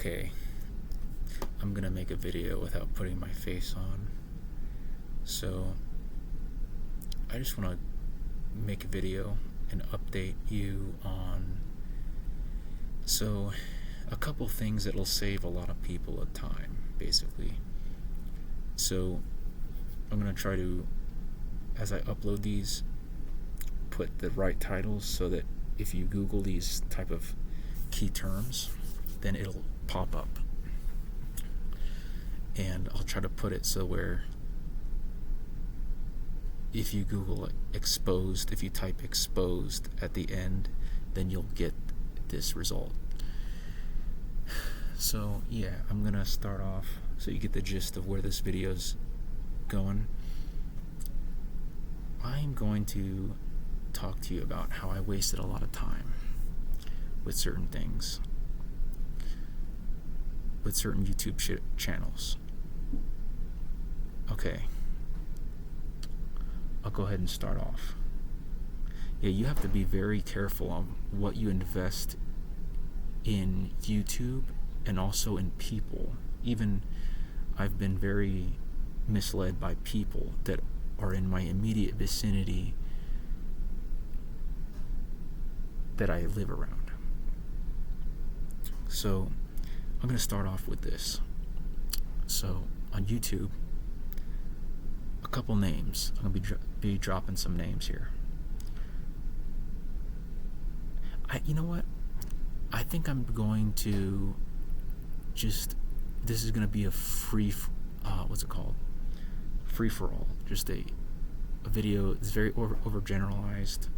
Okay, I'm gonna make a video without putting my face on. So, I just want to make a video and update you on a couple things that'll save a lot of people a time, basically. So, I'm gonna try to, as I upload these, put the right titles so that if you Google these type of key terms, then it'll pop up. And I'll try to put it so where if you Google exposed, if you type exposed at the end, then you'll get this result. So yeah, I'm gonna start off so you get the gist of where this video's going. I'm going to talk to you about how I wasted a lot of time with certain things, with certain YouTube channels. Okay, I'll go ahead and start off. Yeah, you have to be very careful on what you invest in YouTube and also in people. Even I've been very misled by people that are in my immediate vicinity that I live around. So I'm going to start off with this. So on YouTube, a couple names. I'm going to be dropping some names here. You know what? I think I'm going to this is going to be a free for all. Just a video. It's very overgeneralized,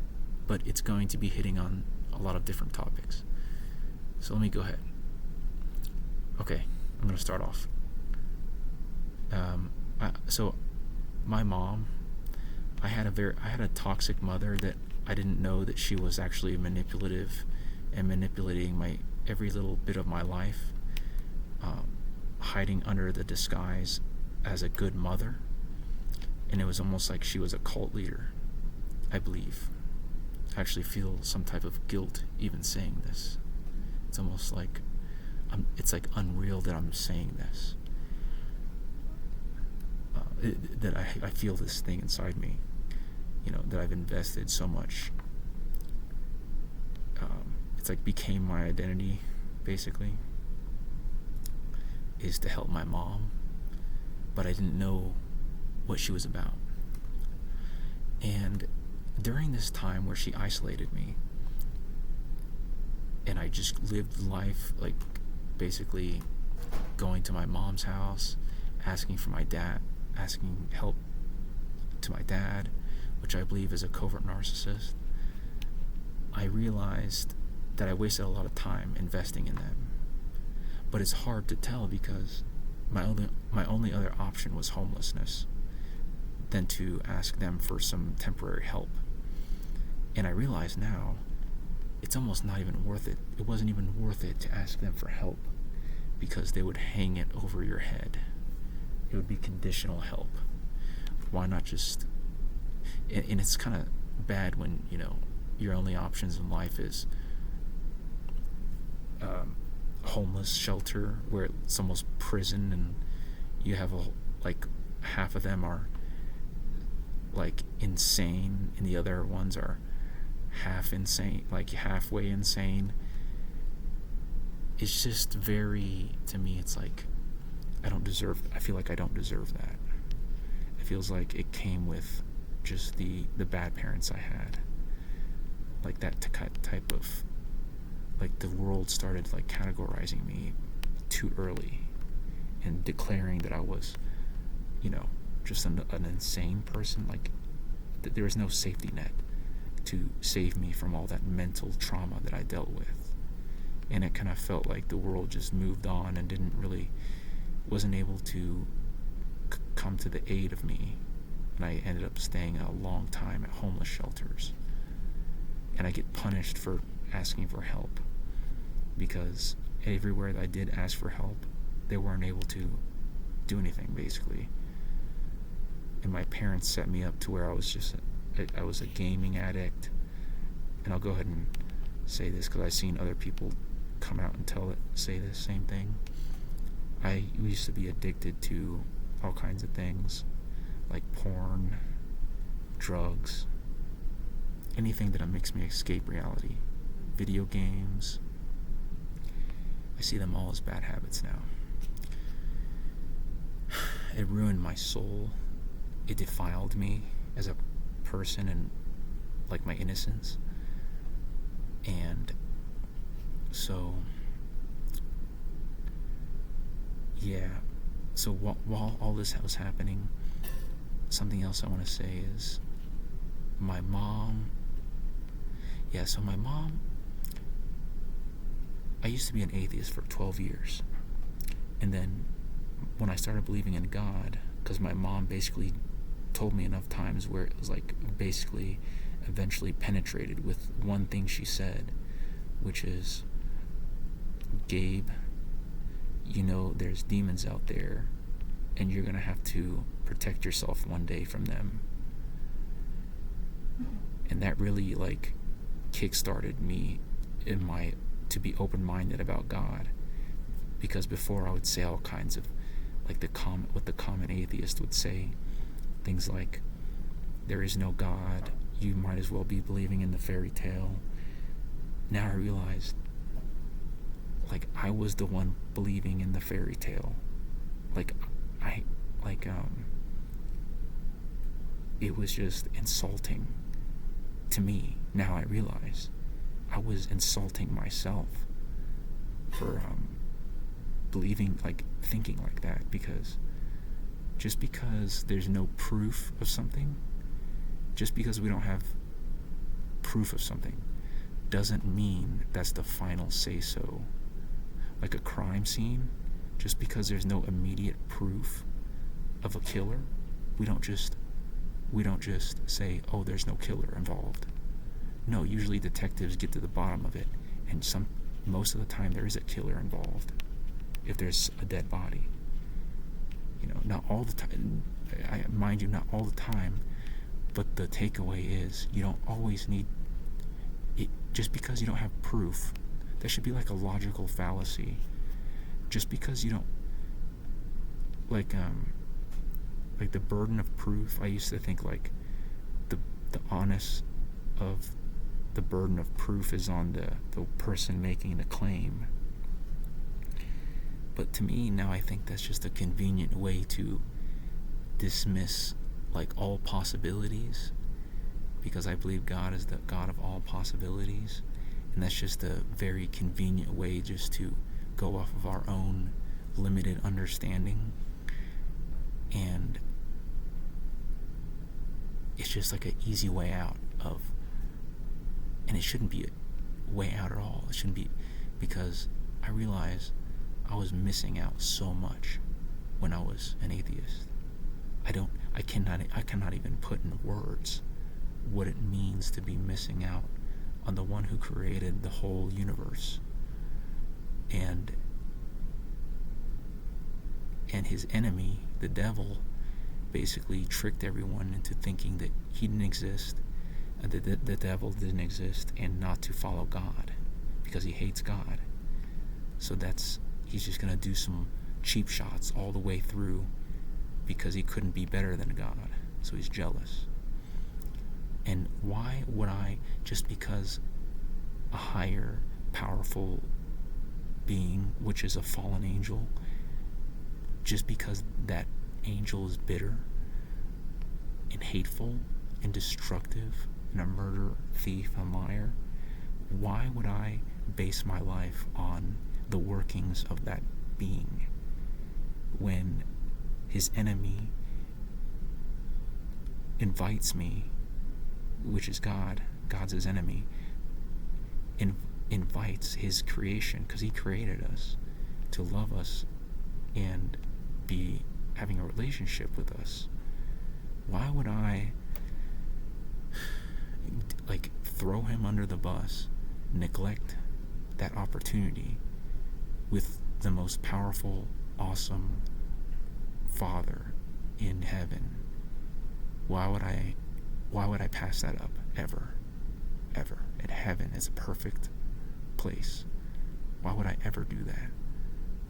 but it's going to be hitting on a lot of different topics. So let me go ahead. Okay, I'm going to start off. So my mom, I had a toxic mother that I didn't know that she was actually manipulative and manipulating every little bit of my life, hiding under the disguise as a good mother. And it was almost like she was a cult leader, I believe. I actually feel some type of guilt even saying this. It's almost like it's like unreal that I'm saying this. That I feel this thing inside me, that I've invested so much. It's like became my identity, basically, is to help my mom, but I didn't know what she was about. And during this time where she isolated me, and I just lived life like basically going to my mom's house, asking help to my dad, which I believe is a covert narcissist, I realized that I wasted a lot of time investing in them. But it's hard to tell because my only other option was homelessness than to ask them for some temporary help. And I realize now it's almost not even worth it. It wasn't even worth it to ask them for help because they would hang it over your head. It would be conditional help. Why not just... And it's kind of bad when, your only options in life is homeless shelter, where it's almost prison, and you have half of them are like insane, and the other ones are half insane, like halfway insane. It's just very, to me, it's like I feel like I don't deserve that. It feels like it came with just the bad parents I had. Like that type of, like the world started like categorizing me too early and declaring that I was, just an insane person. Like there was no safety net to save me from all that mental trauma that I dealt with. And it kind of felt like the world just moved on and wasn't able to come to the aid of me. And I ended up staying a long time at homeless shelters. And I get punished for asking for help because everywhere that I did ask for help, they weren't able to do anything, basically. And my parents set me up to where I was a gaming addict. And I'll go ahead and say this because I've seen other people come out and say the same thing. I used to be addicted to all kinds of things, like porn, drugs, anything that makes me escape reality. Video games. I see them all as bad habits now. It ruined my soul. It defiled me as a person and like my innocence. And so yeah, so while all this was happening, something else I want to say is my mom. So my mom, I used to be an atheist for 12 years. And then when I started believing in God, because my mom basically told me enough times where it was like basically eventually penetrated with one thing she said, which is, Gabe, you know there's demons out there and you're gonna have to protect yourself one day from them. And that really like kick-started me to be open-minded about God, because before I would say all kinds of like what the common atheist would say, things like, there is no God, you might as well be believing in the fairy tale. Now I realized, like, I was the one believing in the fairy tale. It was just insulting to me. Now I realize I was insulting myself for believing, like, thinking like that, because just because there's no proof of something, just because we don't have proof of something, doesn't mean that's the final say-so. Like a crime scene, just because there's no immediate proof of a killer, we don't just say, oh, there's no killer involved. No, usually detectives get to the bottom of it, and most of the time there is a killer involved if there's a dead body. You know, not all the time, mind you, not all the time, but the takeaway is you don't always need it. Just because you don't have proof, that should be like a logical fallacy. Just because you don't, like the burden of proof, I used to think like the onus of the burden of proof is on the person making the claim. But to me now, I think that's just a convenient way to dismiss like all possibilities, because I believe God is the God of all possibilities, and that's just a very convenient way just to go off of our own limited understanding. And it's just like an easy way out of, and it shouldn't be a way out at all. It shouldn't be, because I realize I was missing out so much when I was an atheist. I cannot even put in words what it means to be missing out on the one who created the whole universe. And his enemy, the devil, basically tricked everyone into thinking that he didn't exist, that the devil didn't exist, and not to follow God because he hates God. So he's just going to do some cheap shots all the way through because he couldn't be better than God. So he's jealous. And why would I, just because a higher, powerful being, which is a fallen angel, just because that angel is bitter and hateful and destructive and a murderer, thief, and liar, why would I base my life on the workings of that being when his enemy invites me, which is God's his enemy, invites his creation, because he created us, to love us and be having a relationship with us? Why would I like throw him under the bus, neglect that opportunity with the most powerful, awesome Father in heaven? Why would I pass that up ever? And heaven is a perfect place Why would I ever do that?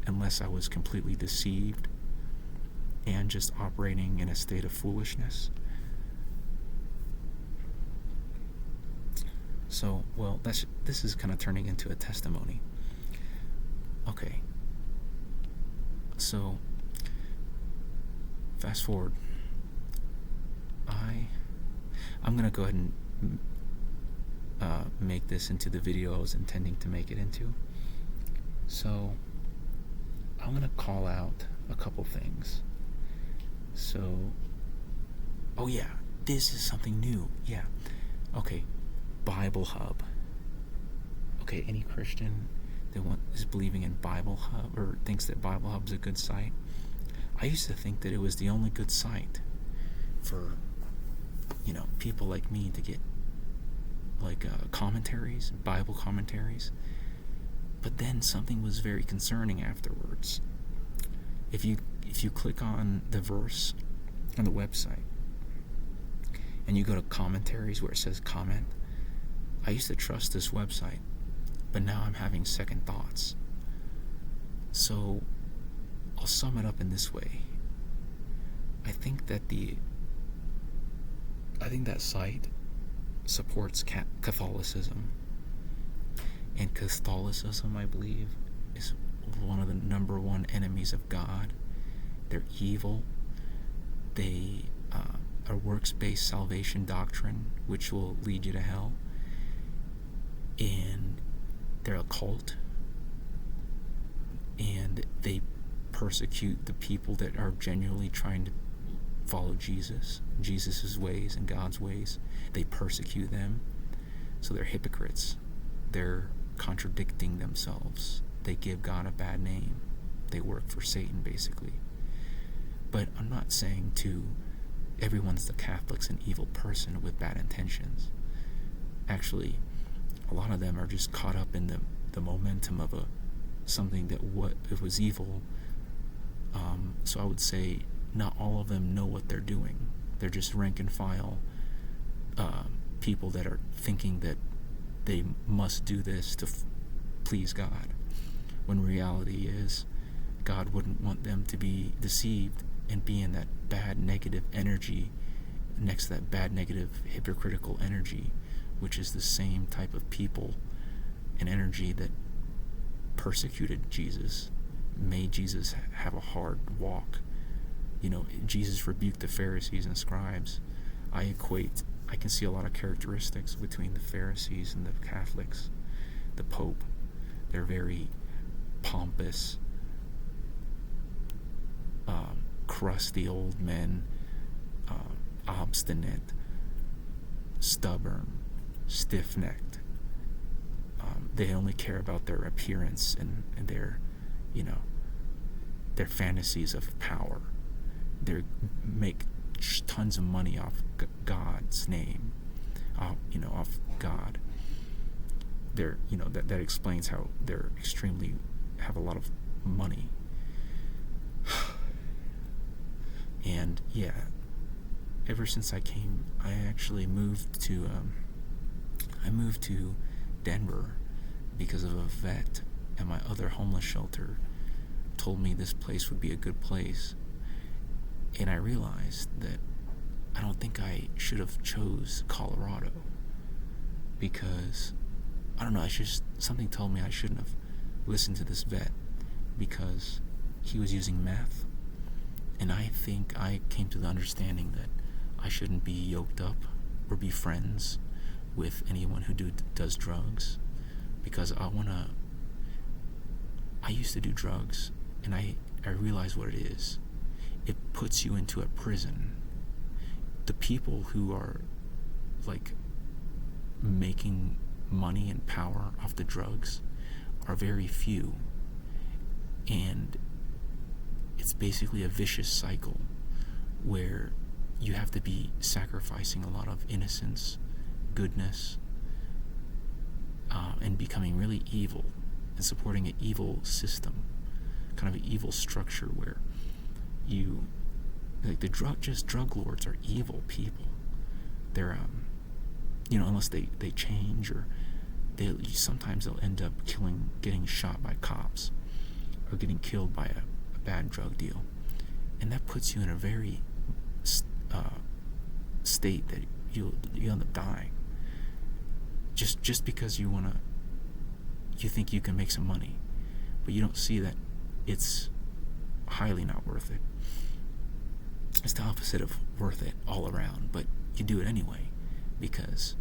Unless I was completely deceived and just operating in a state of foolishness. So, well, this is kind of turning into a testimony. Okay. So, fast forward. I'm going to go ahead and make this into the video I was intending to make it into. So, I'm going to call out a couple things. So, oh yeah, this is something new. Yeah. Okay, Bible Hub. Okay, any Christian that is believing in Bible Hub or thinks that Bible Hub is a good site, I used to think that it was the only good site for, people like me to get commentaries, Bible commentaries. But then something was very concerning afterwards. If you click on the verse on the website and you go to commentaries where it says comment, I used to trust this website, but now I'm having second thoughts. So I'll sum it up in this way. I think that site supports Catholicism, and Catholicism, I believe, is one of the number one enemies of God. They're evil. They are works-based salvation doctrine, which will lead you to hell. And they're a cult. And they persecute the people that are genuinely trying to follow Jesus' ways and God's ways. They persecute them. So they're hypocrites. They're contradicting themselves. They give God a bad name. They work for Satan, basically. But I'm not saying everyone's the Catholic's an evil person with bad intentions. Actually, a lot of them are just caught up in the momentum of something that it was evil. So I would say not all of them know what they're doing. They're just rank and file people that are thinking that they must do this to please God, when reality is God wouldn't want them to be deceived and be in that bad negative energy next to that bad negative hypocritical energy, which is the same type of people and energy that persecuted Jesus, made Jesus have a hard walk. Jesus rebuked the Pharisees and scribes. I can see a lot of characteristics between the Pharisees and the Catholics. The Pope, they're very pompous, crusty old men, obstinate, stubborn, stiff-necked. They only care about their appearance and their fantasies of power. They make tons of money off God's name, off God. They're that explains how they're have a lot of money. And yeah, ever since I actually moved to Denver because of a vet at my other homeless shelter told me this place would be a good place. And I realized that I don't think I should have chose Colorado, because I don't know, something told me I shouldn't have listened to this vet because he was using meth. And I think I came to the understanding that I shouldn't be yoked up or be friends with anyone who does drugs, because I used to do drugs, and I realized what it is. It puts you into a prison. The people who are making money and power off the drugs are very few, and it's basically a vicious cycle where you have to be sacrificing a lot of innocence, goodness, and becoming really evil and supporting an evil system, kind of an evil structure where the drug lords are evil people. They're unless they change or sometimes they'll end up getting shot by cops, or getting killed by a bad drug deal, and that puts you in a very state that you end up dying, just because you think you can make some money, but you don't see that it's highly not worth it. It's the opposite of worth it all around, but you do it anyway because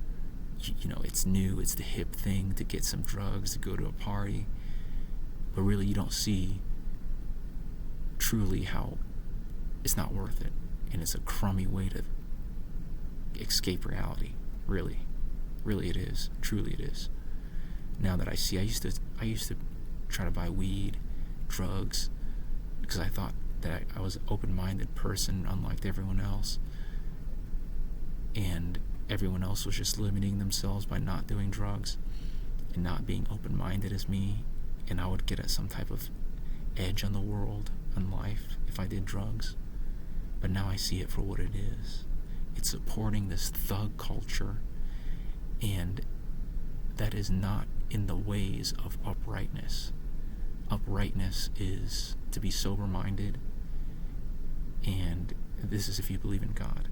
it's new, it's the hip thing to get some drugs, to go to a party, but really you don't see truly how it's not worth it, and it's a crummy way to escape reality. Really it is. Truly it is. Now that I see, I used to try to buy weed, drugs, because I thought that I was an open-minded person, unlike everyone else, and everyone else was just limiting themselves by not doing drugs and not being open-minded as me, and I would get at some type of edge on the world, on life, if I did drugs. But now I see it for what it is. It's supporting this thug culture, and that is not in the ways of uprightness. Uprightness is to be sober-minded, and this is if you believe in God.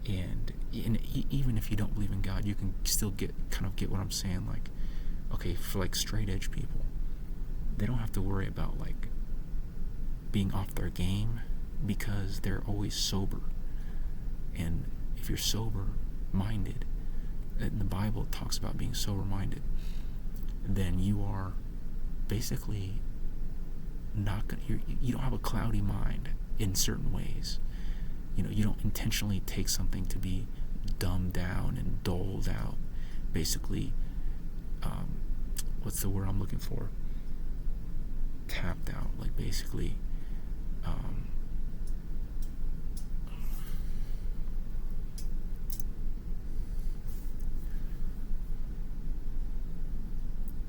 And even if you don't believe in God, you can still get what I'm saying. Like, okay, for like straight edge people, they don't have to worry about like being off their game because they're always sober. And if you're sober-minded, and the Bible talks about being sober-minded, then you are basically not gonna. You don't have a cloudy mind in certain ways. You don't intentionally take something to be dumbed down and doled out. Basically, what's the word I'm looking for? Tapped out. Like basically,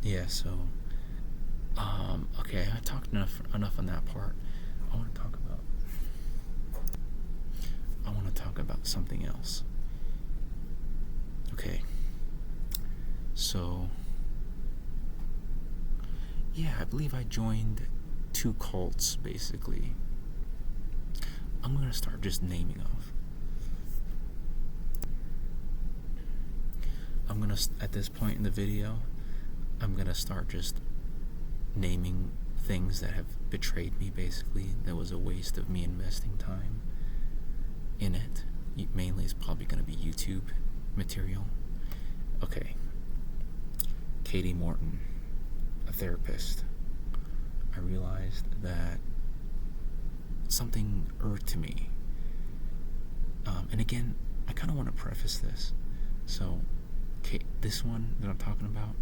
yeah. So, okay, I talked enough on that part. I want to talk about something else. Okay. So, yeah, I believe I joined 2 cults, basically. I'm going to start just naming off. At this point in the video, I'm going to start just naming things that have betrayed me, basically. That was a waste of me investing time in it. Mainly it's probably going to be YouTube material. Okay. Kati Morton, a therapist. I realized that something irked me. And again, I kind of want to preface this. So, this one that I'm talking about,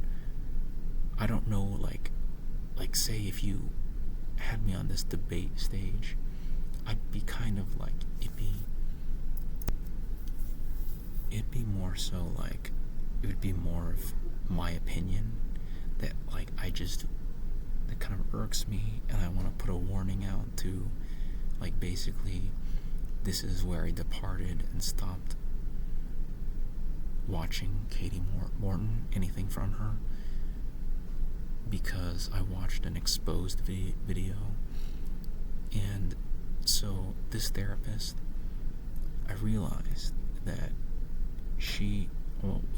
I don't know, like say if you had me on this debate stage, I'd be kind of like, it'd be more so like, it would be more of my opinion that like that kind of irks me, and I want to put a warning out to, like, basically this is where I departed and stopped watching Kati Morton, anything from her, because I watched an exposed video. And so this therapist, I realized that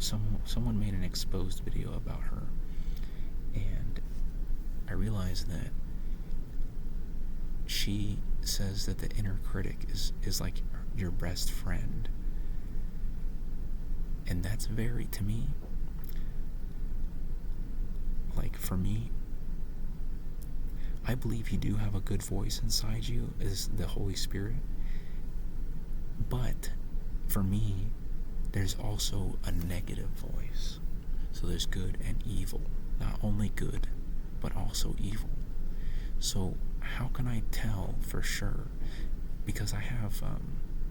someone made an exposed video about her, and I realized that she says that the inner critic is like your best friend. And that's very, to me, like, for me, I believe you do have a good voice inside you, is the Holy Spirit. But for me, there's also a negative voice. So there's good and evil. Not only good, but also evil. So how can I tell for sure? Because I have,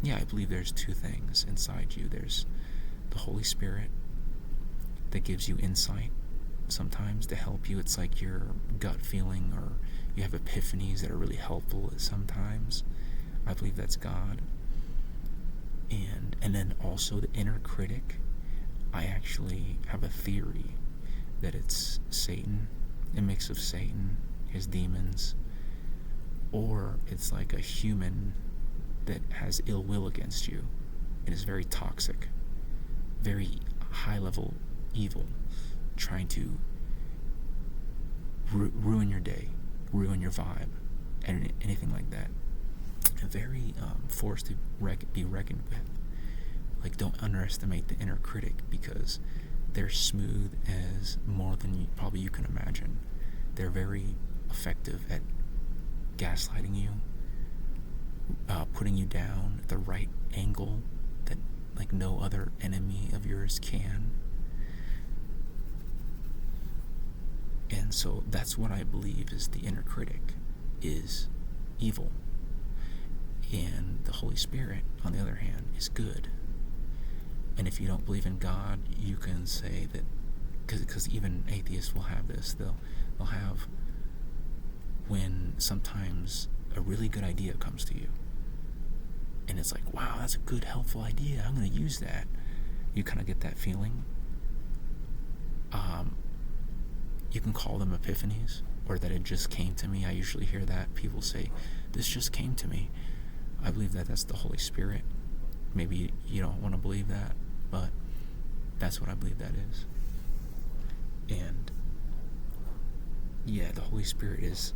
I believe there's 2 things inside you. There's the Holy Spirit that gives you insight sometimes to help you. It's like your gut feeling, or you have epiphanies that are really helpful sometimes. I believe that's God. And then also the inner critic. I actually have a theory that it's Satan, a mix of Satan, his demons, or it's like a human that has ill will against you and is very toxic, very high level evil, trying to ruin your day, ruin your vibe, and anything like that. A very force to be reckoned with. Like, don't underestimate the inner critic, because they're smooth as more than probably you can imagine. They're very effective at gaslighting you, putting you down at the right angle that like no other enemy of yours can. And so that's what I believe is the inner critic, is evil. And the Holy Spirit, on the other hand, is good. And if you don't believe in God, you can say that, because even atheists will have this, they'll have, when sometimes a really good idea comes to you, and it's like, wow, that's a good, helpful idea, I'm going to use that. You kind of get that feeling. You can call them epiphanies, or that it just came to me. I usually hear that. People say, this just came to me. I believe that that's the Holy Spirit. Maybe you don't want to believe that, but that's what I believe that is. And yeah, the Holy Spirit is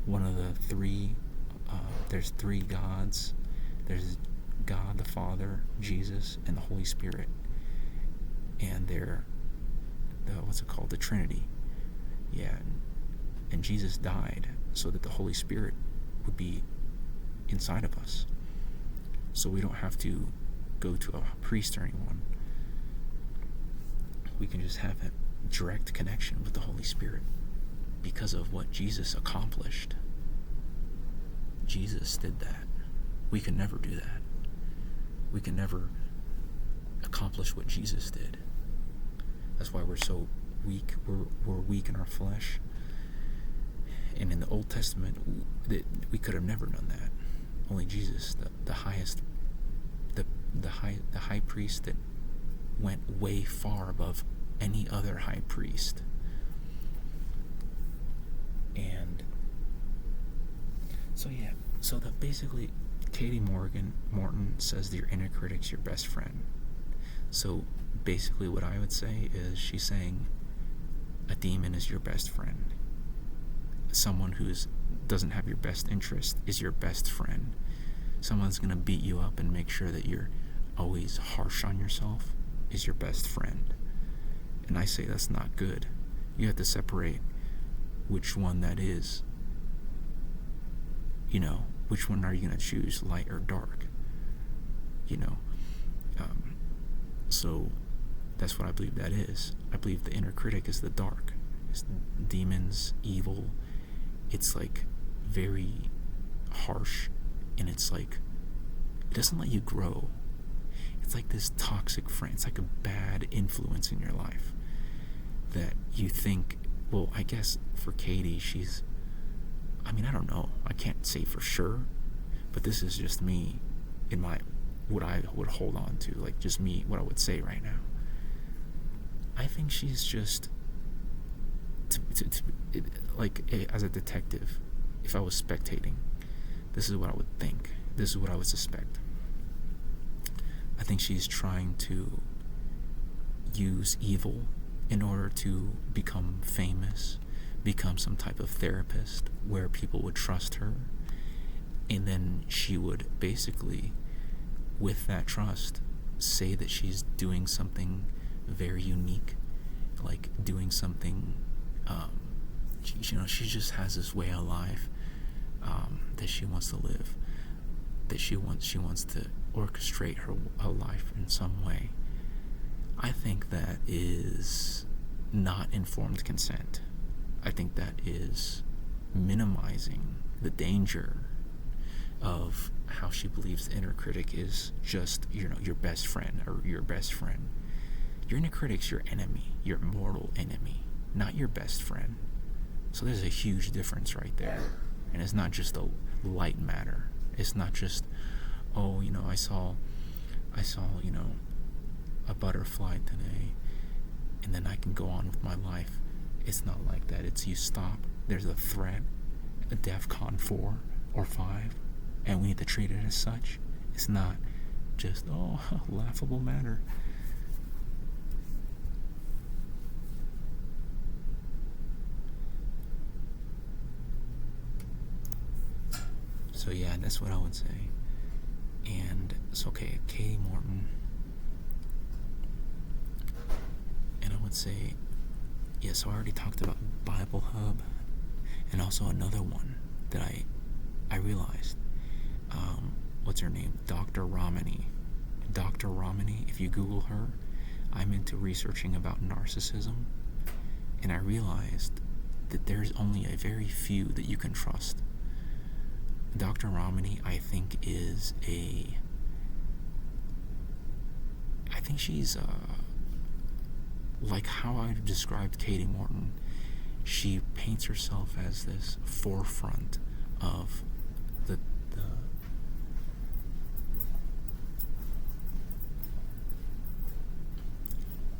one of the three. There's three gods. There's God the Father, Jesus, and the Holy Spirit. And they're the Trinity. Yeah, and Jesus died so that the Holy Spirit would be inside of us, so we don't have to go to a priest or anyone. We can just have a direct connection with the Holy Spirit because of what Jesus accomplished. Jesus did that. We can never do that. We can never accomplish what Jesus did. That's why we're so weak. We're weak in our flesh. And in the Old Testament, we could have never done that. Only Jesus, the highest, the high priest that went way far above any other high priest. And so that basically, Kati Morton says that your inner critic's your best friend. So basically what I would say is, she's saying a demon is your best friend. Someone who doesn't have your best interest is your best friend. Someone's going to beat you up and make sure that you're always harsh on yourself is your best friend. And I say that's not good. You have to separate which one that is. Which one are you going to choose, light or dark? So that's what I believe that is. I believe the inner critic is the dark. It's demons, evil. It's like very harsh, and it's like, it doesn't let you grow. It's like this toxic friend. It's like a bad influence in your life that you think, well, I guess for Kati, I don't know. I can't say for sure, but this is just me in what I would hold on to, like just me, what I would say right now. I think she's just, as a detective, if I was spectating, this is what I would think. This is what I would suspect. I think she's trying to use evil in order to become famous, become some type of therapist where people would trust her, and then she would basically, with that trust, say that she's doing something very unique, like doing something, she just has this way of life that she wants to live, that she wants to orchestrate her life in some way. I think that is not informed consent. I think that is minimizing the danger of how she believes the inner critic is just, your best friend or your best friend. Your inner critic's your enemy, your mortal enemy, not your best friend. So there's a huge difference right there. And it's not just a light matter. It's not just, I saw, a butterfly today, and then I can go on with my life. It's not like that. It's you stop, there's a threat, a DEFCON 4 or 5, and we need to treat it as such. It's not just, oh, laughable matter. So yeah, that's what I would say. And it's okay, Kati Morton. And I would say, yeah, so I already talked about Bible Hub, and also another one that I realized. What's her name? Dr. Ramani. Dr. Ramani, if you Google her, I'm into researching about narcissism, and I realized that there's only a very few that you can trust. Dr. Ramani, I think she's like how I described Kati Morton. She paints herself as this forefront of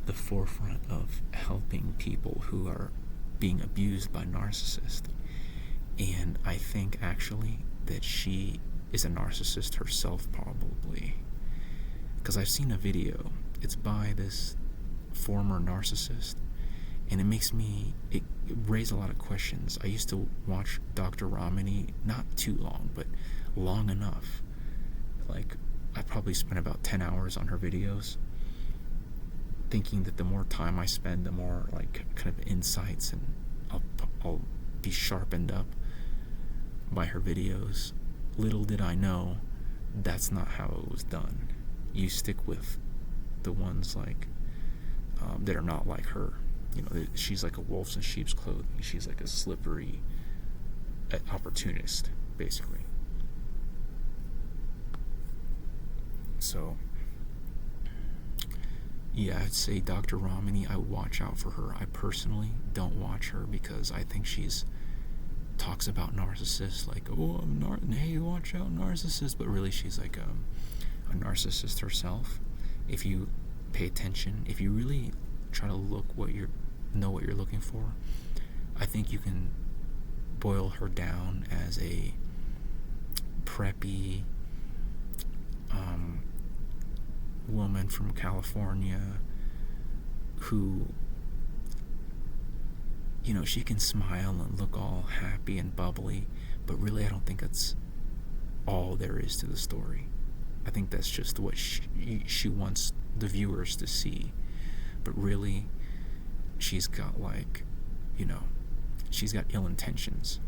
the forefront of helping people who are being abused by narcissists. And I think actually that she is a narcissist herself, probably, because I've seen a video. It's by this former narcissist, and it raised a lot of questions. I used to watch Dr. Ramani, not too long, but long enough. Like, I probably spent about 10 hours on her videos, thinking that the more time I spend, the more like kind of insights, and I'll be sharpened up by her videos. Little did I know that's not how it was done. You stick with the ones like that are not like her. You know, she's like a wolf in sheep's clothing. She's like a slippery opportunist, basically. So yeah, I'd say Dr. Ramani, I would watch out for her. I personally don't watch her because I think she's talks about narcissists like, oh, hey, watch out, narcissist, but really she's like a narcissist herself. If you pay attention, if you really try to know what you're looking for, I think you can boil her down as a preppy woman from California who, you know, she can smile and look all happy and bubbly, but really I don't think that's all there is to the story. I think that's just what she wants the viewers to see. But really, she's got like, you know, she's got ill intentions,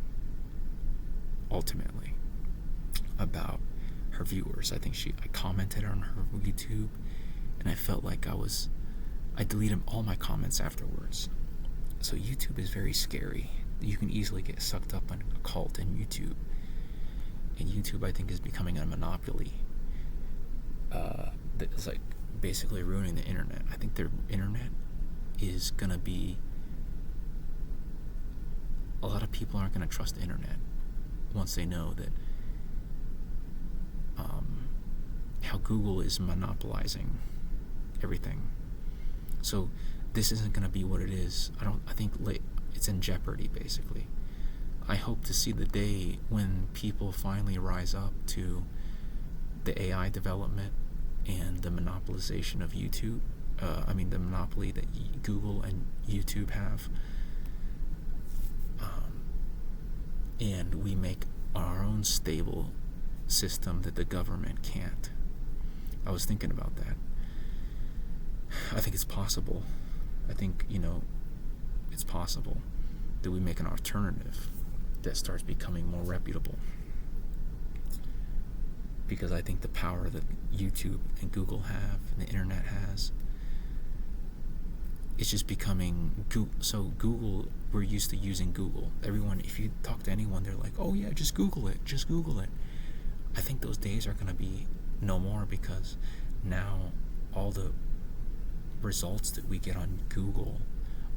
ultimately, about her viewers. I think I commented on her YouTube, and I felt like I deleted all my comments afterwards. So YouTube is very scary. You can easily get sucked up in a cult in YouTube. And YouTube, I think, is becoming a monopoly that is like basically ruining the internet. I think their internet is gonna be, a lot of people aren't gonna trust the internet once they know that how Google is monopolizing everything. So this isn't gonna be what it is. I think it's in jeopardy, basically. I hope to see the day when people finally rise up to the AI development and the monopolization of YouTube. The monopoly that Google and YouTube have. And we make our own stable system that the government can't. I was thinking about that. I think it's possible. I think, it's possible that we make an alternative that starts becoming more reputable. Because I think the power that YouTube and Google have and the internet has, it's just becoming so Google, we're used to using Google. Everyone, if you talk to anyone, they're like, oh yeah, just Google it. I think those days are going to be no more, because now all the results that we get on Google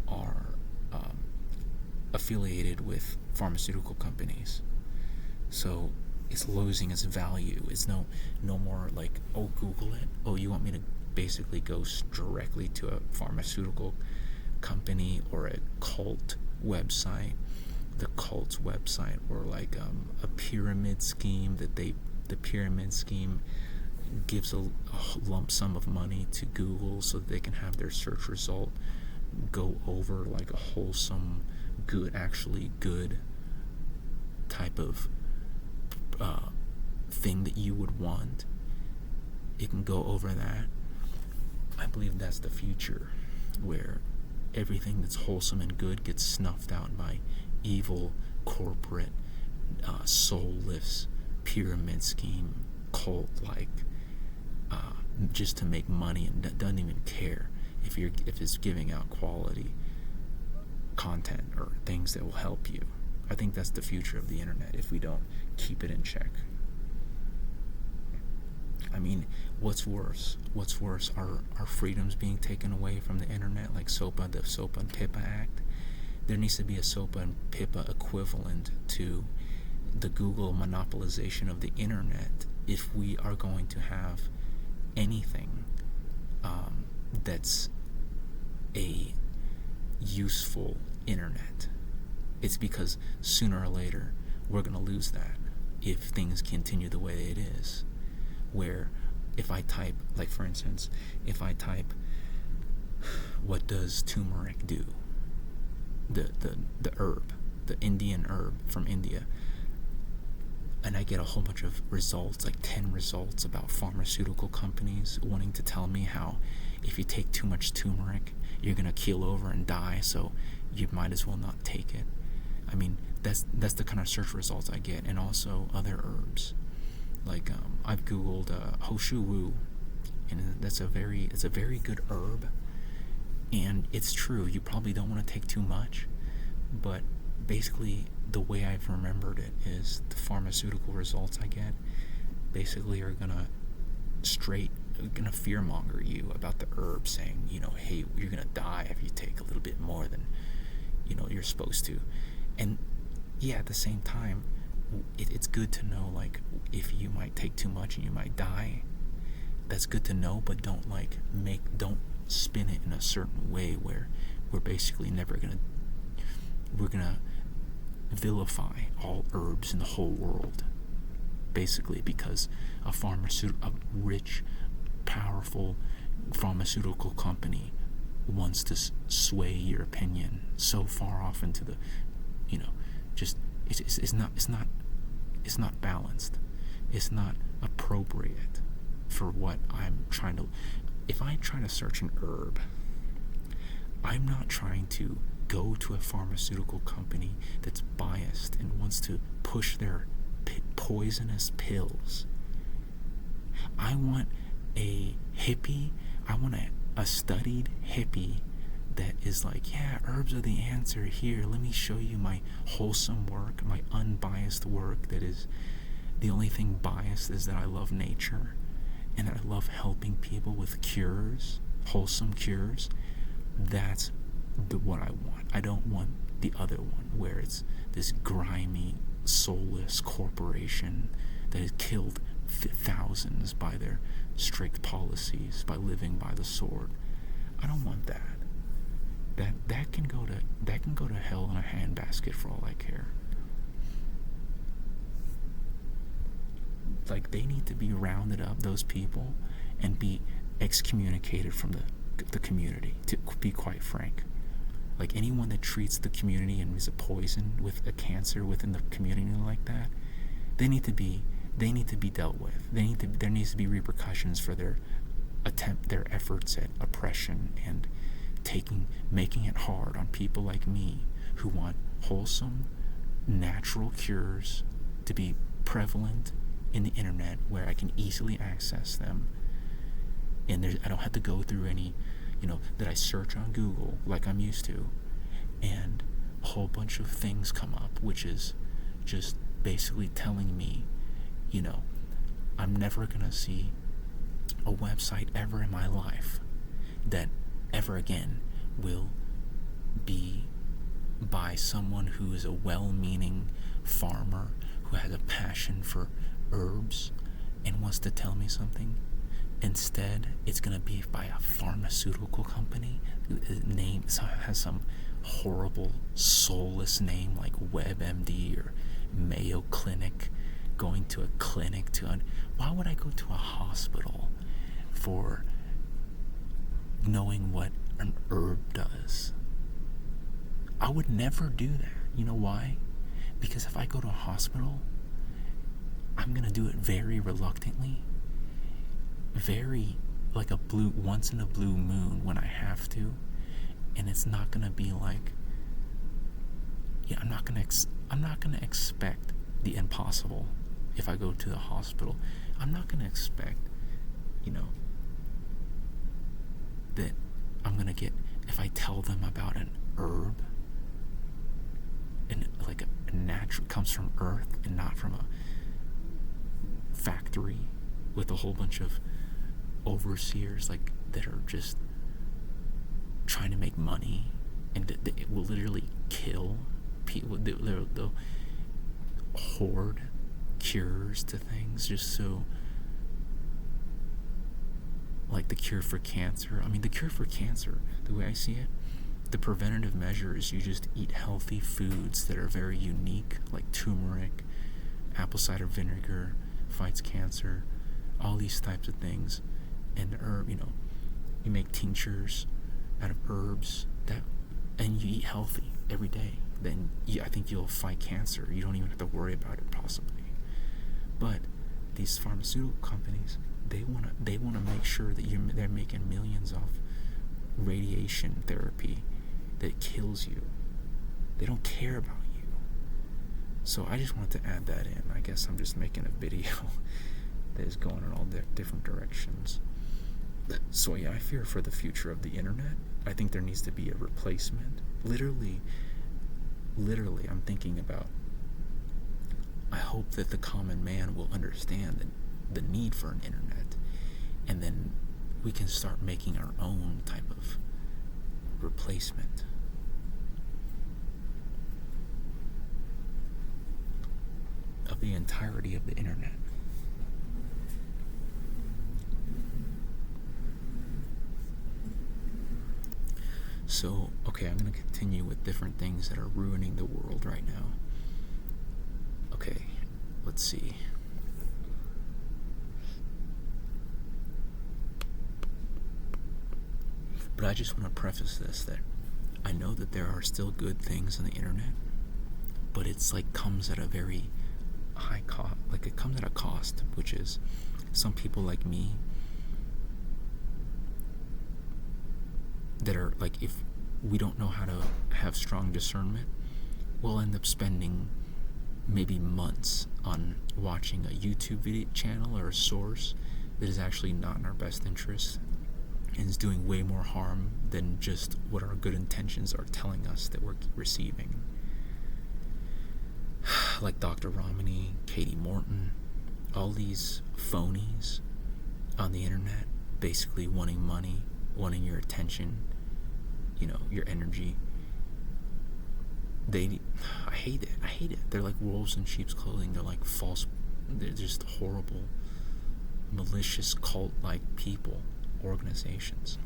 are affiliated with pharmaceutical companies. So it's losing its value. It's no more like, oh, Google it. Oh, you want me to basically goes directly to a pharmaceutical company or a cult website, the cult's website, or like a pyramid scheme the pyramid scheme gives a lump sum of money to Google so that they can have their search result go over like a wholesome, good, actually good type of thing that you would want. It can go over that. I believe that's the future, where everything that's wholesome and good gets snuffed out by evil, corporate, soulless, pyramid scheme, cult-like, just to make money, and doesn't even care if it's giving out quality content or things that will help you. I think that's the future of the internet if we don't keep it in check. I mean, what's worse? Are freedoms being taken away from the internet, like the SOPA and PIPA Act? There needs to be a SOPA and PIPA equivalent to the Google monopolization of the internet if we are going to have anything that's a useful internet. It's because sooner or later we're going to lose that if things continue the way it is. Where if I type, like for instance, if I type, what does turmeric do? The herb, the Indian herb from India, and I get a whole bunch of results, like 10 results about pharmaceutical companies wanting to tell me how if you take too much turmeric, you're gonna keel over and die, so you might as well not take it. I mean, that's the kind of search results I get, and also other herbs. Like I've googled Hoshu Wu, and it's a very good herb, and it's true, you probably don't want to take too much, but basically the way I've remembered it is the pharmaceutical results I get basically are gonna fearmonger you about the herb, saying, hey, you're gonna die if you take a little bit more than you're supposed to. And yeah, at the same time, it's good to know, like, if you might take too much and you might die. That's good to know, but don't spin it in a certain way where we're basically we're gonna vilify all herbs in the whole world, basically because a rich, powerful pharmaceutical company wants to sway your opinion so far off into the, it's not balanced. It's not appropriate for what I'm trying to. If I try to search an herb, I'm not trying to go to a pharmaceutical company that's biased and wants to push their poisonous pills. I want a hippie. I want a studied hippie that is like, yeah, herbs are the answer. Here, let me show you my wholesome work, my unbiased work. That is, the only thing biased is that I love nature and that I love helping people with cures, wholesome cures. That's what I want. I don't want the other one where it's this grimy, soulless corporation that has killed thousands by their strict policies, by living by the sword. I don't want that. That can go to hell in a handbasket for all I care. Like, they need to be rounded up, those people, and be excommunicated from the community, to be quite frank. Like, anyone that treats the community and is a poison with a cancer within the community like that, they need to be dealt with. There needs to be repercussions for their efforts at oppression and making it hard on people like me who want wholesome, natural cures to be prevalent in the internet where I can easily access them, and I don't have to go through any, that I search on Google like I'm used to, and a whole bunch of things come up, which is just basically telling me, I'm never gonna see a website ever in my life that ever again will be by someone who is a well-meaning farmer who has a passion for herbs and wants to tell me something. Instead, it's going to be by a pharmaceutical company. Name has some horrible, soulless name like WebMD or Mayo Clinic. Going to a clinic why would I go to a hospital for knowing what an herb does? I would never do that. You know why? Because if I go to a hospital, I'm going to do it very reluctantly, very like once in a blue moon when I have to, and it's not going to be like, I'm not going to expect the impossible if I go to the hospital. I'm not going to expect, that I'm going to get, if I tell them about an herb, and like a natural, comes from earth and not from a factory with a whole bunch of overseers like that are just trying to make money, and it will literally kill people. They'll hoard cures to things just so, like the cure for cancer. I mean, the cure for cancer, the way I see it, the preventative measure is you just eat healthy foods that are very unique, like turmeric, apple cider vinegar fights cancer, all these types of things. And herb, you make tinctures out of herbs and you eat healthy every day. Then I think you'll fight cancer. You don't even have to worry about it possibly. But these pharmaceutical companies, they want to make sure that they're making millions off radiation therapy that kills you. They don't care about you. So I just wanted to add that in. I guess I'm just making a video that is going in all different directions. So yeah, I fear for the future of the internet. I think there needs to be a replacement. Literally, I'm thinking about, I hope that the common man will understand the need for an internet, and then we can start making our own type of replacement. Of the entirety of the internet. So, okay, I'm going to continue with different things that are ruining the world right now. Okay, let's see. But I just want to preface this, that I know that there are still good things on the internet, but it's like comes at a very high cost. Like it comes at a cost, which is some people like me that are like, if we don't know how to have strong discernment, we'll end up spending maybe months on watching a YouTube video channel or a source that is actually not in our best interest and is doing way more harm than just what our good intentions are telling us that we're receiving. Like Dr. Ramani, Kati Morton, all these phonies on the internet, basically wanting money, wanting your attention, your energy. I hate it. They're like wolves in sheep's clothing. They're like false, they're just horrible, malicious, cult-like people, organizations.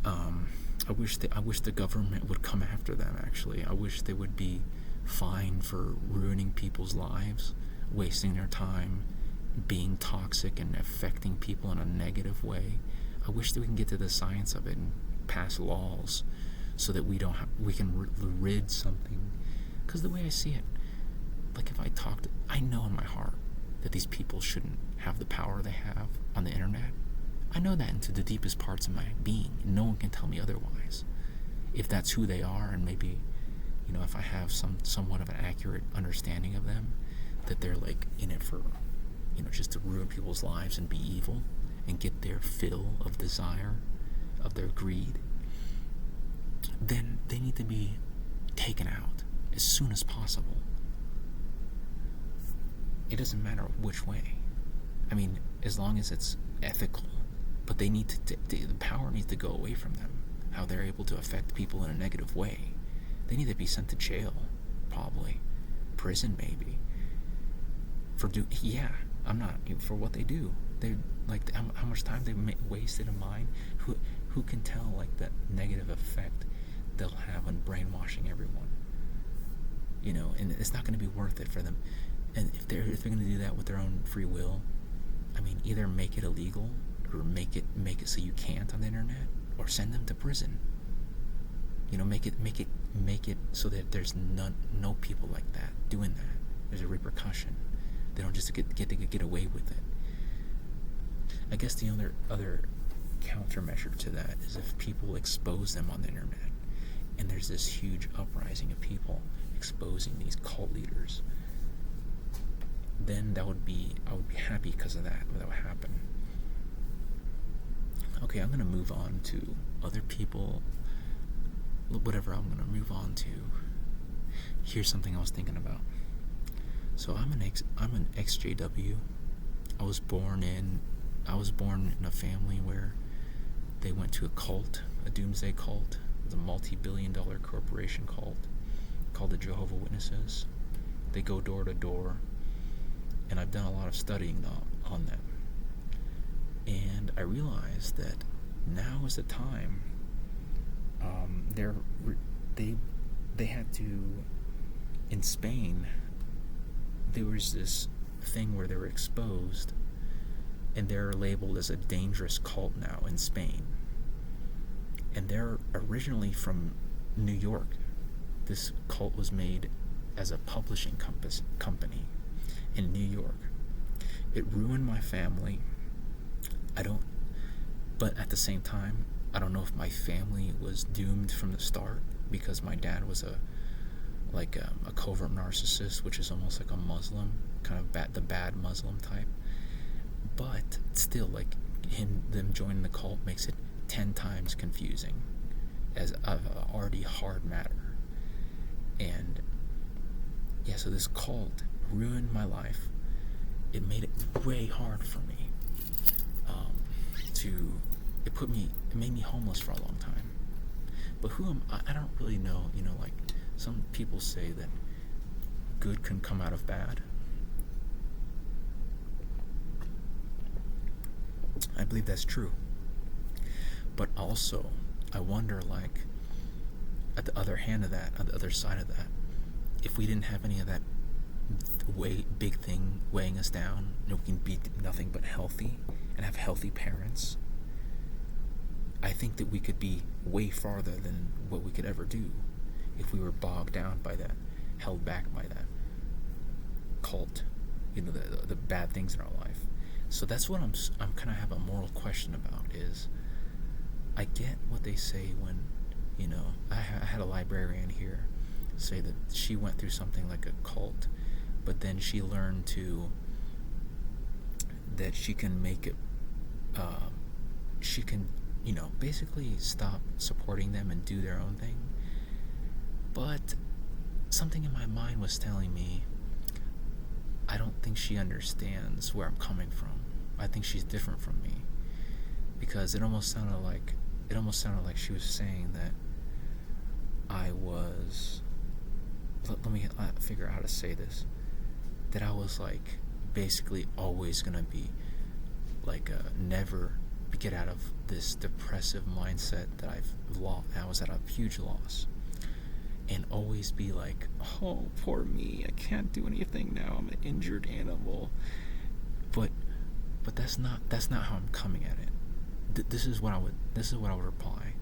I wish the government would come after them, actually. I wish they would be fined for ruining people's lives, wasting their time, being toxic and affecting people in a negative way. I wish that we can get to the science of it and pass laws so that we can rid something. Because the way I see it, like if I know in my heart that these people shouldn't have the power they have on the internet. I know that into the deepest parts of my being, and no one can tell me otherwise. If that's who they are, and maybe, if I have somewhat of an accurate understanding of them, that they're like in it for, just to ruin people's lives and be evil and get their fill of desire, of their greed, then they need to be taken out as soon as possible. It doesn't matter which way. I mean, as long as it's ethical, but they need the power needs to go away from them. How they're able to affect people in a negative way. They need to be sent to jail, probably, prison maybe. I'm not for what they do. They like how much time they wasted in mine. Who can tell like that negative effect they'll have on brainwashing everyone? And it's not going to be worth it for them. And if they're going to do that with their own free will, I mean, either make it illegal or make it so you can't on the internet, or send them to prison. Make it so that there's no people like that doing that. There's a repercussion. They don't just get away with it. I guess the other countermeasure to that is if people expose them on the internet, and there's this huge uprising of people exposing these cult leaders, then I would be happy because of that. That would happen. Okay, I'm gonna move on to other people. Whatever I'm gonna move on to. Here's something I was thinking about. So I'm an ex-JW. I was born in a family where they went to a cult, a doomsday cult. It was a multi-billion-dollar corporation cult called the Jehovah's Witnesses. They go door to door, and I've done a lot of studying on them. And I realized that now is the time. They had to, in Spain, there was this thing where they were exposed, and they're labeled as a dangerous cult now in Spain. And they're originally from New York. This cult was made as a publishing company in New York. It ruined my family. But at the same time, I don't know if my family was doomed from the start, because my dad was a covert narcissist, which is almost like a Muslim, kind of the bad Muslim type. But still, like them joining the cult makes it 10 times confusing as an already hard matter. And yeah, so this cult ruined my life. It made it way hard for me. It made me homeless for a long time. But I don't really know. Like some people say that good can come out of bad. I believe that's true. But also, I wonder, like, at the other hand of that, on the other side of that, if we didn't have any of that big thing weighing us down, we can be nothing but healthy and have healthy parents, I think that we could be way farther than what we could ever do if we were bogged down by that, held back by that cult, the bad things in our life. So that's what I'm kind of have a moral question about. Is I get what they say when, I had a librarian here say that she went through something like a cult, but then she learned that she can make it, she can, basically stop supporting them and do their own thing. But something in my mind was telling me, I don't think she understands where I'm coming from. I think she's different from me, because it almost sounded like she was saying that I was, let me figure out how to say this, that I was like basically always gonna be like never get out of this depressive mindset that I was at a huge loss, and always be like, oh, poor me, I can't do anything now, I'm an injured animal. But that's not how I'm coming at it. This is what I would reply.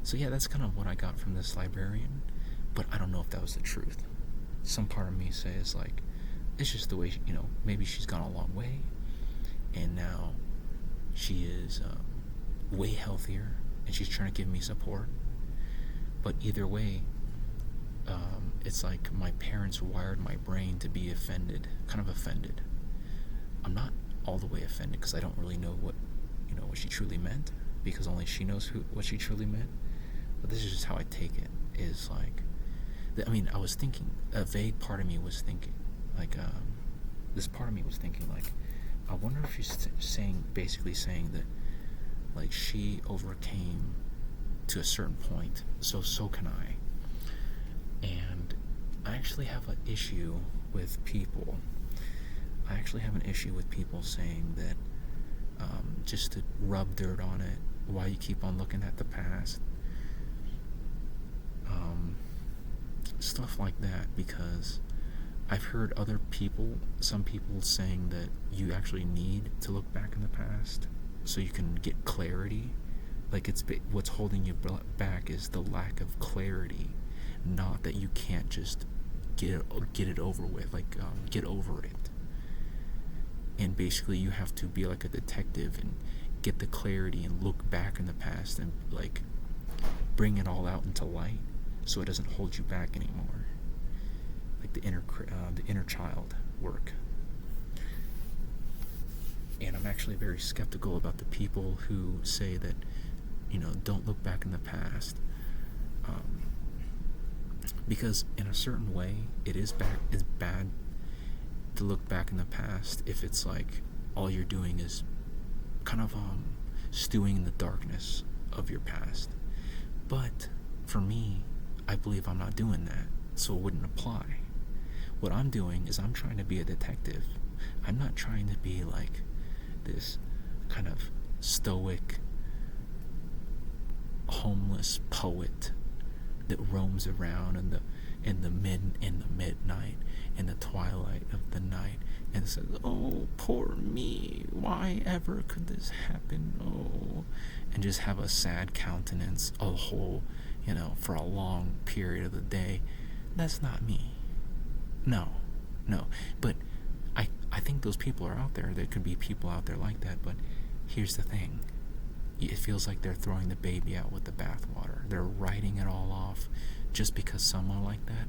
So yeah, that's kind of what I got from this librarian, but I don't know if that was the truth. Some part of me says like, it's just the way maybe she's gone a long way, and now she is way healthier, and she's trying to give me support. But either way, it's like my parents wired my brain to be kind of offended. I'm not all the way offended, because I don't really know what she truly meant, because only she knows what she truly meant. But this is just how I take it. Is like, I was thinking, a vague part of me was thinking, like, this part of me was thinking, like, I wonder if she's basically saying that, like, she overcame to a certain point, so can I. And I actually have an issue with people I actually have an issue with people saying that just to rub dirt on it, why you keep on looking at the past, stuff like that, because I've heard some people saying that you actually need to look back in the past so you can get clarity. Like, what's holding you back is the lack of clarity, not that you can't just get it over with, like get over it. And basically you have to be like a detective and get the clarity and look back in the past and like bring it all out into light so it doesn't hold you back anymore. Like the inner child work. And I'm actually very skeptical about the people who say that, don't look back in the past, because in a certain way it's bad to look back in the past if it's like all you're doing is kind of stewing in the darkness of your past. But for me, I believe I'm not doing that, so it wouldn't apply. What I'm doing is I'm trying to be a detective. I'm not trying to be like this kind of stoic, homeless poet that roams around in the midnight, in the twilight of the night, and says, "Oh, poor me, why ever could this happen? Oh," and just have a sad countenance a whole, for a long period of the day. That's not me. No. But I think those people are out there. There could be people out there like that, but here's the thing. It feels like they're throwing the baby out with the bathwater. They're writing it all off just because someone like that,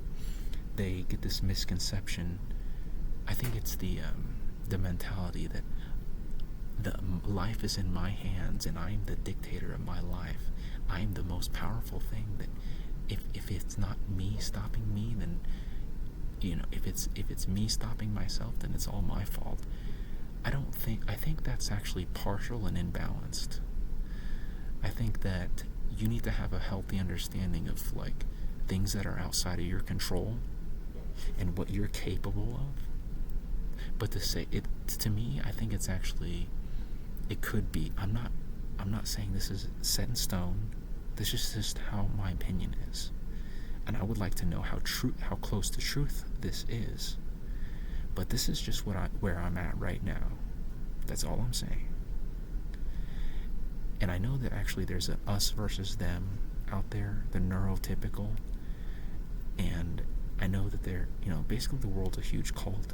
they get this misconception. I think it's the mentality that the life is in my hands and I'm the dictator of my life. I'm the most powerful thing. That if it's not me stopping me, then if it's me stopping myself, then it's all my fault. I think that's actually partial and imbalanced. I think that you need to have a healthy understanding of like things that are outside of your control and what you're capable of. But to say it to me, I think it's actually, it could be. I'm not saying this is set in stone. This is just how my opinion is, and I would like to know how close to truth this is. But this is just where I'm at right now. That's all I'm saying. And I know that actually there's a us versus them out there, the neurotypical, and I know that they're, basically the world's a huge cult,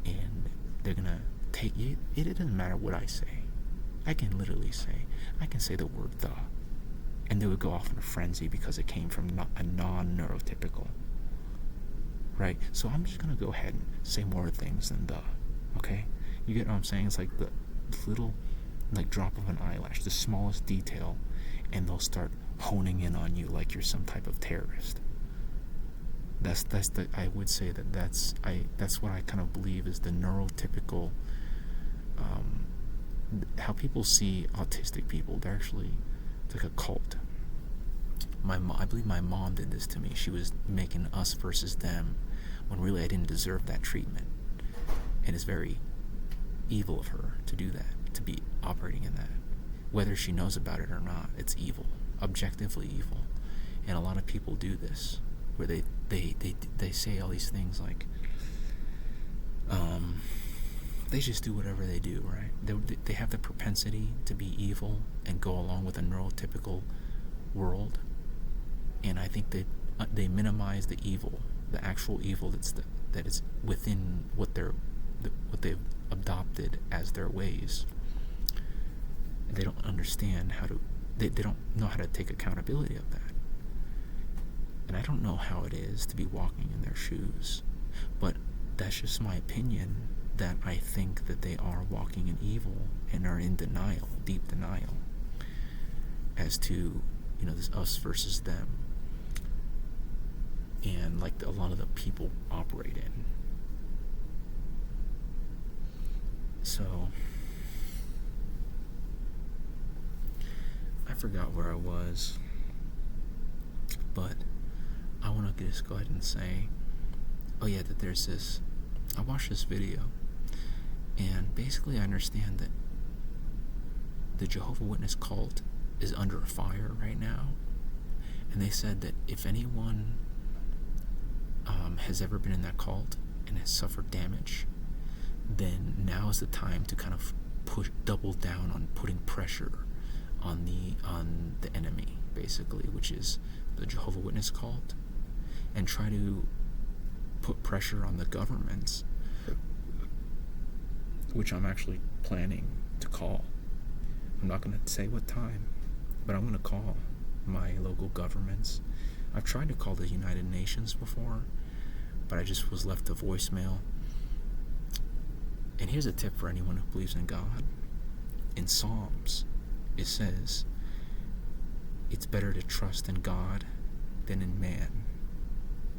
and they're gonna take it. It doesn't matter what I say. I can say the word "the," and they would go off in a frenzy because it came from a non-neurotypical, right? So I'm just gonna go ahead and say more things than "the," okay? You get what I'm saying? It's like the little, like, drop of an eyelash, the smallest detail, and they'll start honing in on you like you're some type of terrorist. I would say that's what I kind of believe is the neurotypical, how people see autistic people. They're actually, it's like a cult. I believe my mom did this to me. She was making us versus them when really I didn't deserve that treatment. And it's very evil of her to do that, to be operating in that. Whether she knows about it or not, it's evil, objectively evil. And a lot of people do this, where they say all these things like, they just do whatever they do, right? They have the propensity to be evil and go along with a neurotypical world. And I think they minimize the evil, the actual evil that is within what they've adopted as their ways. And they don't understand they don't know how to take accountability of that. And I don't know how it is to be walking in their shoes, but that's just my opinion, that I think that they are walking in evil and are in denial, deep denial, as to, this us versus them, and like a lot of the people operate in. So I forgot where I was, but I want to just go ahead and say, that there's this, I watched this video And basically I understand that the Jehovah's Witness cult is under fire right now. And they said that if anyone has ever been in that cult and has suffered damage, then now is the time to kind of double down on putting pressure on the enemy, basically, which is the Jehovah's Witness cult, and try to put pressure on the governments, which I'm actually planning to call. I'm not going to say what time, but I'm going to call my local governments. I've tried to call the United Nations before, but I just was left a voicemail. And here's a tip for anyone who believes in God. In Psalms, it says, it's better to trust in God than in man.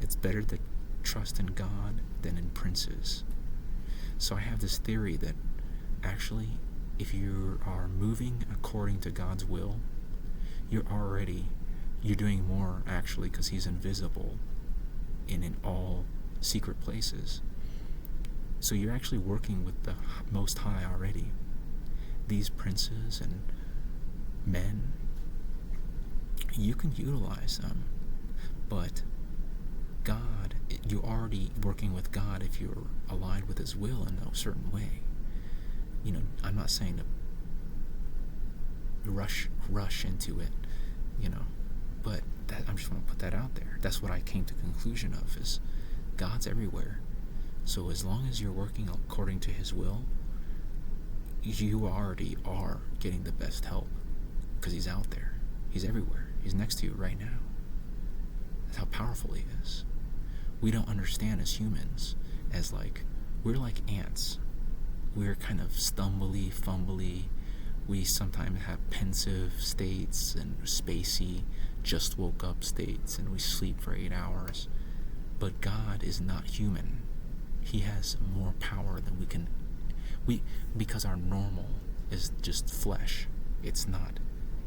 It's better to trust in God than in princes. So I have this theory that actually, if you are moving according to God's will, you're doing more actually, because he's invisible and in all secret places. So you're actually working with the Most High already. These princes and men, you can utilize them, but God, you're already working with God if you're aligned with his will in a certain way. I'm not saying to rush into it, but I'm just want to put that out there. That's what I came to the conclusion of, is God's everywhere. So as long as you're working according to his will, you already are getting the best help, because he's out there. He's everywhere. He's next to you right now. That's how powerful he is. We don't understand as humans, as we're like ants. We're kind of stumbly, fumbly. We sometimes have pensive states and spacey, just woke up states, and we sleep for 8 hours. But God is not human. He has more power than because our normal is just flesh. It's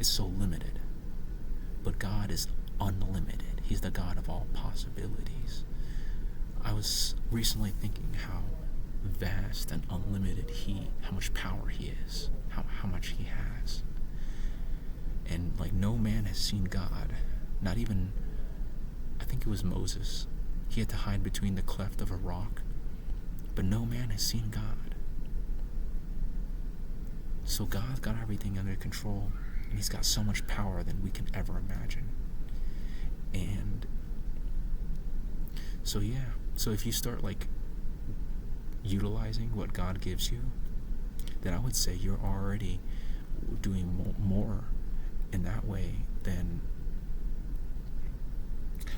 so limited. But God is unlimited. He's the God of all possibilities. I was recently thinking how vast and unlimited how much power he is, how much he has. And no man has seen God, not even, I think it was Moses. He had to hide between the cleft of a rock, but no man has seen God. So God's got everything under control, and he's got so much power than we can ever imagine. And so if you start utilizing what God gives you, then I would say you're already doing more in that way than.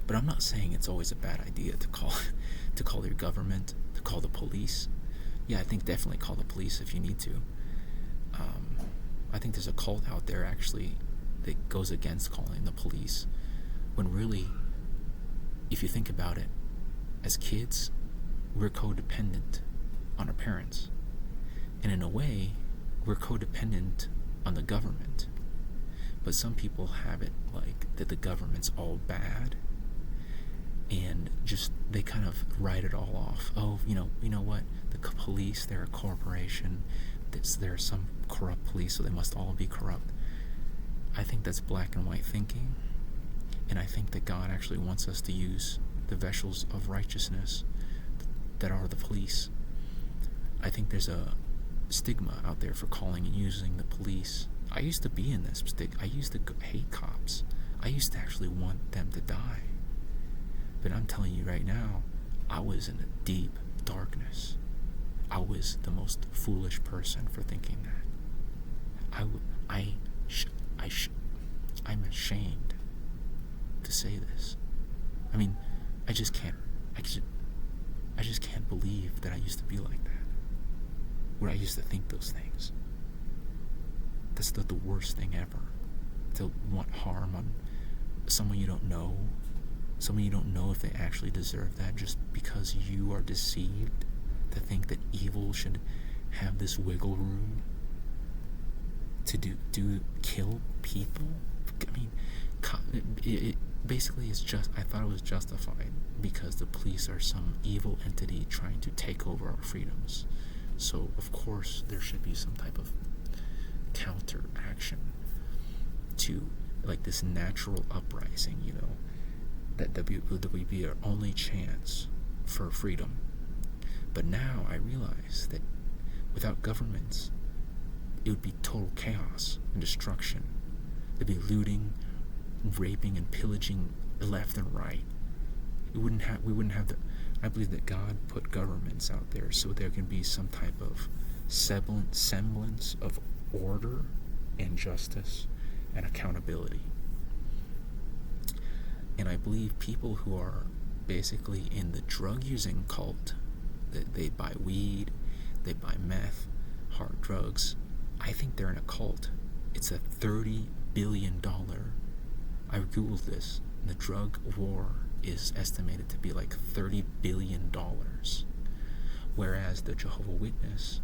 But I'm not saying it's always a bad idea to call your government, to call the police. Yeah, I think definitely call the police if you need to. I think there's a cult out there actually that goes against calling the police, when really, if you think about it, as kids, we're codependent on our parents. And in a way, we're codependent on the government. But some people have it that the government's all bad, and just they kind of write it all off. Oh, you know what? The police, they're a corporation. There's some corrupt police, so they must all be corrupt. I think that's black and white thinking, and I think that God actually wants us to use the vessels of righteousness that are the police. I think there's a stigma out there for calling and using the police. I used to be in this I used to hate cops. I used to actually want them to die. But I'm telling you right now, I was in a deep darkness. I was the most foolish person for thinking that. I'm ashamed to say this. I mean, I just can't believe that I used to be like that, where I used to think those things. That's the worst thing ever, to want harm on someone you don't know, someone you don't know if they actually deserve that, just because you are deceived to think that evil should have this wiggle room to kill people. I mean, it basically is just, I thought it was justified because the police are some evil entity trying to take over our freedoms, So of course there should be some type of counter action to like this natural uprising, that would be our only chance for freedom. But now I realize that without governments, it would be total chaos and destruction. There'd be looting, raping, and pillaging left and right. We wouldn't have the. I believe that God put governments out there so there can be some type of semblance of order and justice and accountability. And I believe people who are basically in the drug using cult, that they buy weed, they buy meth, hard drugs, I think they're in a cult. It's a $30 billion. I googled this. The drug war is estimated to be like $30 billion. Whereas the Jehovah's Witness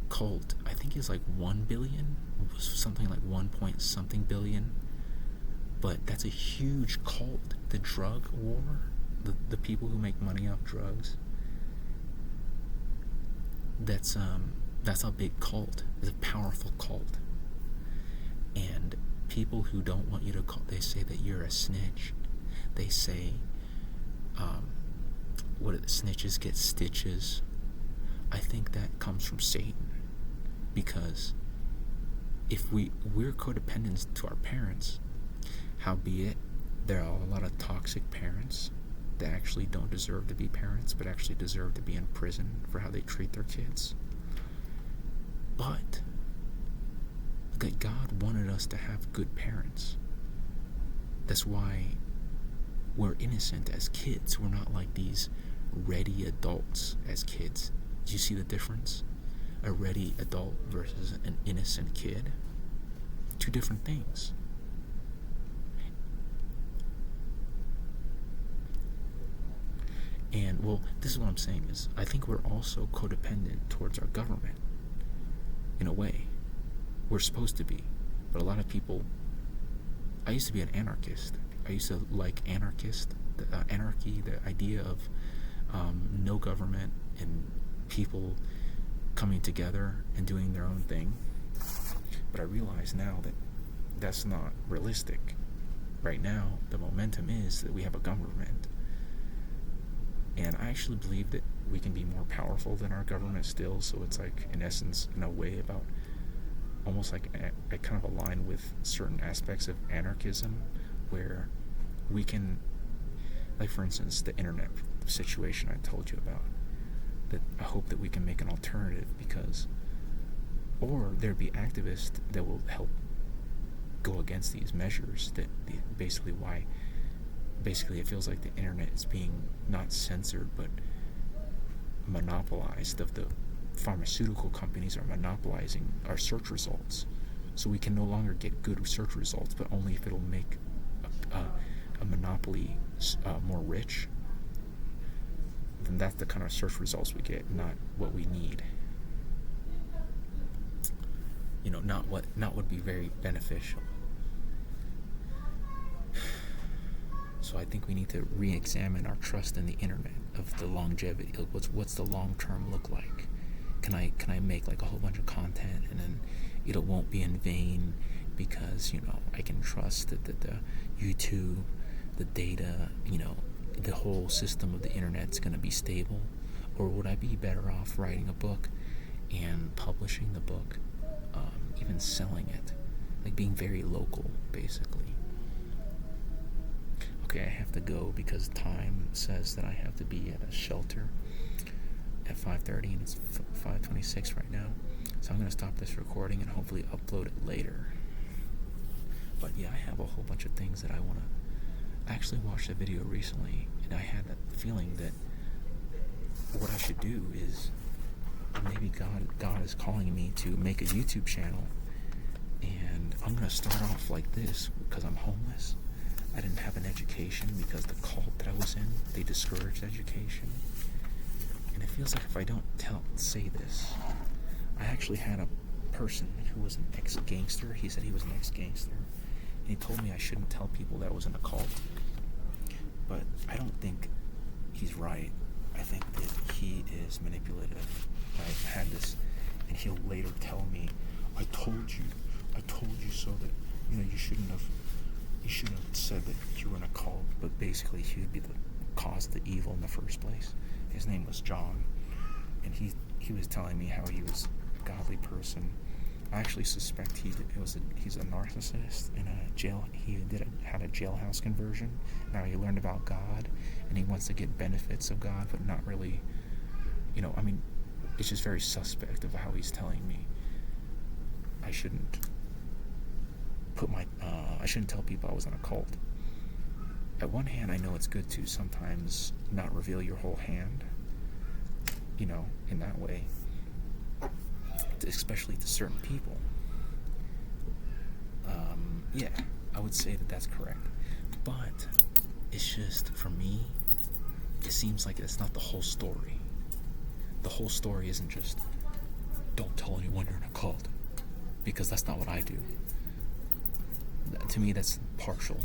cult, I think, is like 1 billion, something like 1 point something billion. But that's a huge cult. The drug war, the people who make money off drugs, that's a big cult. It's a powerful cult. And people who don't want you to call, they say that you're a snitch. They say, snitches get stitches. I think that comes from Satan, because if we're codependent to our parents, howbeit there are a lot of toxic parents that actually don't deserve to be parents, but actually deserve to be in prison for how they treat their kids. But that God wanted us to have good parents. That's why we're innocent as kids. We're not like these ready adults as kids. Do you see the difference? A ready adult versus an innocent kid. Two different things. And, well, this is what I'm saying is, I think we're also codependent towards our government. In a way. We're supposed to be. But a lot of people... I used to be an anarchist. I used to like anarchy, the idea of no government and people coming together and doing their own thing. But I realize now that that's not realistic. Right now, the momentum is that we have a government. And I actually believe that we can be more powerful than our government still. So it's like, in essence, in a way, about almost like I kind of align with certain aspects of anarchism, where we can, like for instance, the internet situation I told you about, that I hope that we can make an alternative, because, or there'd be activists that will help go against these measures, that basically it feels like the internet is being not censored but monopolized. Of the pharmaceutical companies are monopolizing our search results, so we can no longer get good search results, but only if it'll make a monopoly more rich. Then that's the kind of search results we get, not what we need. Not what would be very beneficial. So I think we need to re-examine our trust in the internet, of the longevity. What's the long term look like? Can I make like a whole bunch of content and then it won't be in vain, because I can trust that the YouTube, the data, the whole system of the internet's going to be stable? Or would I be better off writing a book and publishing the book, even selling it, like being very local, basically? Okay, I have to go because time says that I have to be at a shelter at 5:30, and it's 5:26 right now. So I'm going to stop this recording and hopefully upload it later. But yeah, I have a whole bunch of things that I want to... I actually watched a video recently, and I had that feeling that what I should do is, maybe God is calling me to make a YouTube channel, and I'm going to start off like this because I'm homeless. I didn't have an education because the cult that I was in, they discouraged education. And it feels like if I don't say this, I actually had a person who was an ex-gangster. He said he was an ex-gangster. And he told me I shouldn't tell people that I was in a cult. But I don't think he's right. I I think that he is manipulative. I had this, and he'll later tell me, I told you so that, you shouldn't have said that you were in a cult. But basically he would be the cause of the evil in the first place. His name was John, and he was telling me how he was a godly person. I actually suspect he's a narcissist in a jail. He had a jailhouse conversion. Now he learned about God, and he wants to get benefits of God, but not really. It's just very suspect of how he's telling me. I shouldn't tell people I was in a cult. At one hand, I know it's good to sometimes not reveal your whole hand, in that way, especially to certain people. Yeah, I would say that that's correct. But it's just, for me, it seems like it's not the whole story. The whole story isn't just, don't tell anyone you're in a cult, because that's not what I do. To me, that's partial.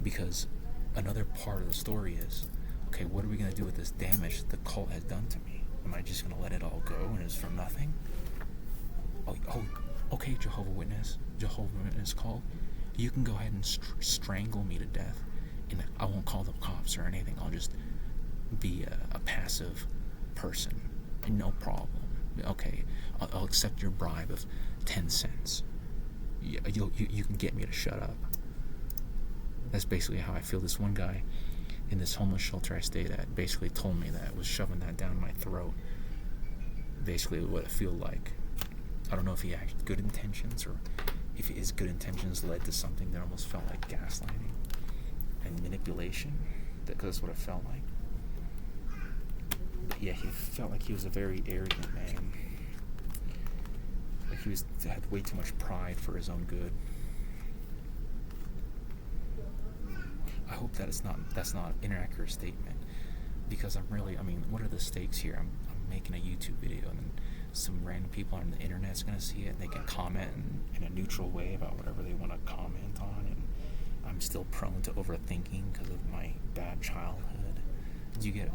Because another part of the story is, okay, what are we going to do with this damage the cult has done to me? Am I just going to let it all go and it's for nothing? Oh, okay, Jehovah's Witness cult, you can go ahead and strangle me to death, and I won't call the cops or anything. I'll just be a passive person, and no problem. Okay, I'll accept your bribe of 10 cents. You can get me to shut up. That's basically how I feel. This one guy in this homeless shelter I stayed at basically told me that, was shoving that down my throat. Basically what it feel like. I don't know if he had good intentions, or if his good intentions led to something that almost felt like gaslighting and manipulation. Because that's what it felt like. But yeah, he felt like he was a very arrogant man. Like he had way too much pride for his own good. I hope that that's not an inaccurate statement, because what are the stakes here? I'm making a YouTube video, and then some random people on the internet's gonna see it, and they can comment in a neutral way about whatever they want to comment on, and I'm still prone to overthinking because of my bad childhood. Do you get?